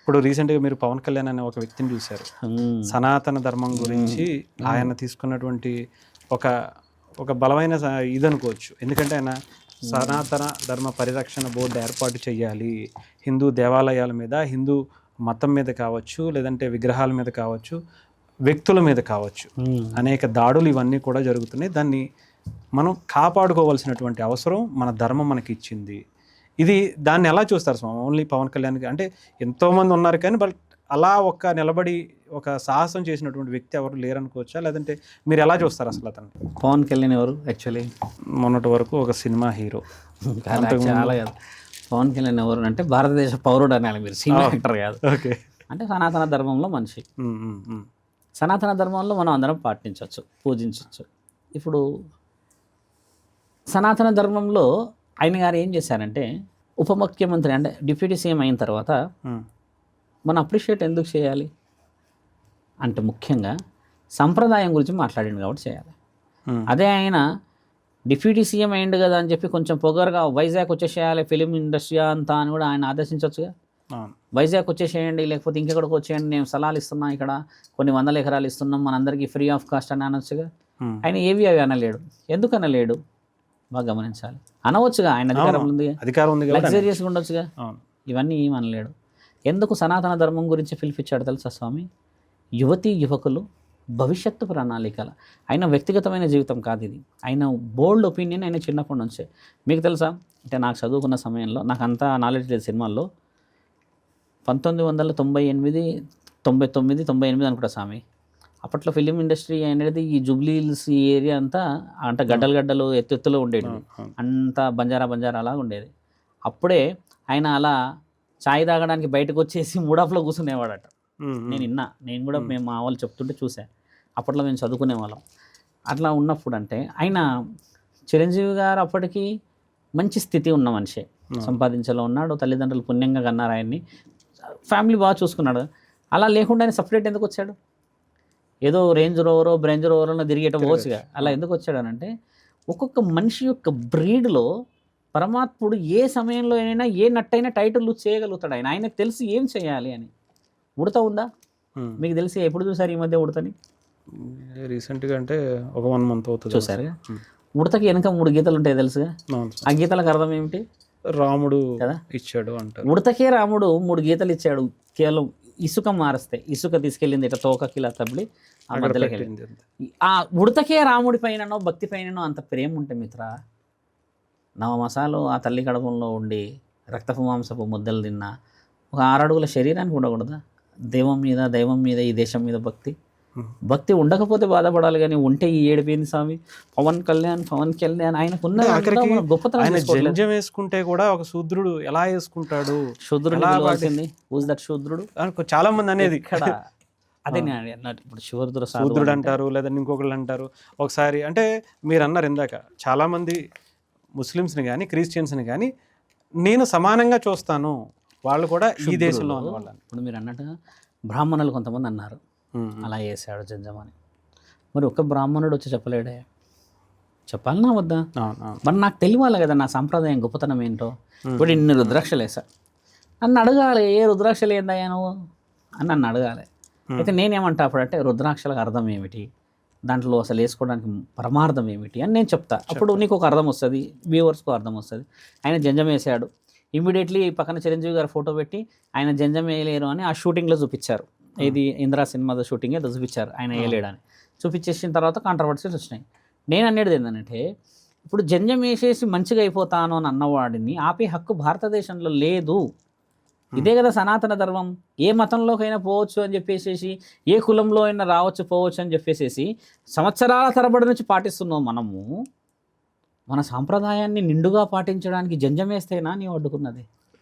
ఇప్పుడు రీసెంట్గా మీరు పవన్ కళ్యాణ్ అనే ఒక వ్యక్తిని చూశారు. సనాతన ధర్మం గురించి ఆయన తీసుకున్నటువంటి ఒక ఒక బలమైన ఇది అనుకోవచ్చు. ఎందుకంటే ఆయన సనాతన ధర్మ పరిరక్షణ బోర్డు ఏర్పాటు చేయాలి, హిందూ దేవాలయాల మీద, హిందూ మతం మీద కావచ్చు, లేదంటే విగ్రహాల మీద కావచ్చు, వ్యక్తుల మీద కావచ్చు, అనేక దాడులు ఇవన్నీ కూడా జరుగుతున్నాయి. దాన్ని మనం కాపాడుకోవాల్సినటువంటి అవసరం మన ధర్మం మనకి ఇచ్చింది. దాన్ని ఎలా చూస్తారు స్వామి? ఓన్లీ పవన్ కళ్యాణ్కి అంటే ఎంతోమంది ఉన్నారు కానీ బట్ అలా ఒక నిలబడి ఒక సాహసం చేసినటువంటి వ్యక్తి ఎవరు లేరనుకోవచ్చా? లేదంటే మీరు ఎలా చూస్తారు అసలు అతను? పవన్ కళ్యాణ్ ఎవరు యాక్చువల్లీ? మొన్నటి వరకు ఒక సినిమా హీరో. చాలా కాదు, పవన్ కళ్యాణ్ ఎవరు అంటే భారతదేశ పౌరుడు అనాలి మీరు, సినిమా యాక్టర్ కాదు. ఓకే. అంటే సనాతన ధర్మంలో మనిషి. సనాతన ధర్మంలో మనం అందరం పాటించవచ్చు, పూజించవచ్చు. ఇప్పుడు సనాతన ధర్మంలో ఆయన గారు ఏం చేశారంటే, ఉప ముఖ్యమంత్రి అంటే డిప్యూటీ సీఎం అయిన తర్వాత మనం అప్రిషియేట్ ఎందుకు చేయాలి అంటే, ముఖ్యంగా సంప్రదాయం గురించి మాట్లాడింది కాబట్టి చేయాలి. అదే ఆయన డిప్యూటీ సీఎం అయిండు కదా అని చెప్పి కొంచెం పొగరుగా వైజాగ్ వచ్చేసేయాలి ఫిలిం ఇండస్ట్రీ అంతా అని కూడా ఆయన ఆదేశించవచ్చుగా. వైజాగ్ వచ్చేసేయండి, లేకపోతే ఇంకెక్కడికి వచ్చేయండి, నేను స్థలాలు ఇస్తున్నాం, ఇక్కడ కొన్ని 100 ఎకరాలు ఇస్తున్నాం, మనందరికీ ఫ్రీ ఆఫ్ కాస్ట్ అని అనొచ్చుగా. ఆయన ఏవి అవి అనలేడు. ఎందుకు అనలేడు బాగా గమనించాలి. అనవచ్చుగా, ఆయన అధికారం ఉంది, లగ్జరియస్గా ఉండొచ్చుగా. ఇవన్నీ ఏం అనలేడు. ఎందుకు సనాతన ధర్మం గురించి పిలిపించాడు తెలుసా స్వామి? యువతీ యువకులు భవిష్యత్తు ప్రణాళికల, ఆయన వ్యక్తిగతమైన జీవితం కాదు ఇది, ఆయన బోల్డ్ ఒపీనియన్. ఆయన చిన్నప్పటి నుంచే మీకు తెలుసా అంటే, నాకు చదువుకున్న సమయంలో నాకు అంతా నాలెడ్జ్ లేదు సినిమాల్లో. 1998, 99, 98 అనుకుంటా స్వామి. అప్పట్లో ఫిలిం ఇండస్ట్రీ అనేది ఈ జూబ్లీ హిల్స్ ఈ ఏరియా అంతా అంటే గడ్డలు ఎత్తులో ఉండేది, అంతా బంజారా అలా ఉండేది. అప్పుడే ఆయన అలా చాయ్ తాగడానికి బయటకు వచ్చేసి మూడాఫ్లో కూర్చునేవాడట. నేను కూడా మేము మా వాళ్ళు చెప్తుంటే చూసా. అప్పట్లో మేము చదువుకునే వాళ్ళం. అట్లా ఉన్నప్పుడు అంటే ఆయన చిరంజీవి గారు అప్పటికి మంచి స్థితి ఉన్న మనిషే, సంపాదించేలో ఉన్నాడు, తల్లిదండ్రులు పుణ్యంగా కన్నారు ఆయన్ని, ఫ్యామిలీ బాగా చూసుకున్నాడు. అలా లేకుండా ఆయన సపరేట్ ఎందుకు వచ్చాడు? ఏదో రేంజ్ రోవరో తిరిగేట పోవచ్చుగా. అలా ఎందుకు వచ్చాడు అని అంటే, ఒక్కొక్క మనిషి యొక్క బ్రీడ్లో పరమాత్ముడు ఏ సమయంలో అయినా ఏ నట్టయినా టైటిల్ లూజ్ చేయగలుగుతాడు. ఆయనకు తెలిసి ఏం చేయాలి అని. ఉడత ఉందా మీకు తెలిసి? ఎప్పుడు చూసారు ఈ మధ్య ఉడతని? రీసెంట్గా అంటే ఒక 1 month అవుతుంది. చూసారుగా. ఉడతకి వెనక 3 గీతలు ఉంటాయి తెలుసుగా. ఆ గీతలకు అర్థం ఏమిటి? రాముడు కదా ఇచ్చాడు అంటారు. ఉడతకే రాముడు 3 గీతలు ఇచ్చాడు. కేవలం ఇసుక మారిస్తే, ఇసుక తీసుకెళ్ళింది ఇట్లా తోకకి ఇలా తబ్బి ఆ మధ్యలోకి వెళ్ళింది. ఆ ఉడతకే రాముడి పైననో భక్తి పైననో అంత ప్రేమ ఉంటే మిత్ర, 9 మాసాలు ఆ తల్లి కడపంలో ఉండి రక్తపు మాంసపు ముద్దలు తిన్న ఒక 6 అడుగుల శరీరానికి ఉండకూడదా? దైవం మీద ఈ దేశం మీద భక్తి ఉండకపోతే బాధపడాలి, కానీ ఉంటే ఈ ఏడిపోయింది స్వామి. పవన్ కళ్యాణ్ ఆయనకున్న గొప్పతనం. జంజం వేసుకుంటే కూడా ఒక శూద్రుడు ఎలా వేసుకుంటాడు? శూద్రుడు దట్ శూద్రుడు చాలా మంది అనేది ఇక్కడ అదే ఇప్పుడు శూద్రుడు అంటారు, లేదా ఇంకొకళ్ళు అంటారు. ఒకసారి అంటే మీరు అన్నారు ఇందాక, చాలామంది ముస్లిమ్స్ని కానీ క్రిస్టియన్స్ని కానీ నేను సమానంగా చూస్తాను, వాళ్ళు కూడా ఈ దేశంలో ఉన్న వాళ్ళని. ఇప్పుడు మీరు అన్నట్టుగా బ్రాహ్మణులు కొంతమంది అన్నారు అలా వేసాడు జంజమని. మరి ఒక బ్రాహ్మణుడు వచ్చి చెప్పలేడే? చెప్పాలన్నా వద్దా? మరి నాకు తెలియాలి కదా నా సాంప్రదాయం గొప్పతనం ఏంటో. ఇప్పుడు ఇన్ని రుద్రాక్షలు వేసా, నన్ను అడగాలి ఏ రుద్రాక్షలు ఏందయ్యా నువ్వు అని నన్ను అడగాలి. అయితే నేనేమంటా అప్పుడంటే, రుద్రాక్షలకు అర్థం ఏమిటి, దాంట్లో అసలు వేసుకోవడానికి పరమార్థం ఏమిటి అని నేను చెప్తా. అప్పుడు నీకు ఒక అర్థం వస్తుంది, వ్యూవర్స్కు అర్థం వస్తుంది. ఆయన జంజం వేసాడు, ఇమ్మీడియట్లీ పక్కన చిరంజీవి గారు ఫోటో పెట్టి ఆయన జంజం వేయలేరు అని ఆ షూటింగ్లో చూపించారు. ఇది ఇందిరా సినిమాలో షూటింగ్ ఏదో చూపించారు, ఆయన వేయలేడని. చూపించేసిన తర్వాత కాంట్రవర్సీస్ వచ్చినాయి. నేను అనేది ఏంటంటే, ఇప్పుడు జంజం వేసేసి మంచిగా అయిపోతాను అని అన్నవాడిని ఆపే హక్కు భారతదేశంలో లేదు. ఇదే కదా సనాతన ధర్మం. ఏ మతంలోకైనా పోవచ్చు అని చెప్పేసి, ఏ కులంలో అయినా రావచ్చు పోవచ్చు అని చెప్పేసి సంవత్సరాల తరబడి నుంచి పాటిస్తున్నాం మనము. మన సాంప్రదాయాన్ని నిండుగా పాటించడానికి జంజం వేస్తేనా నీవు అడ్డుకున్నది?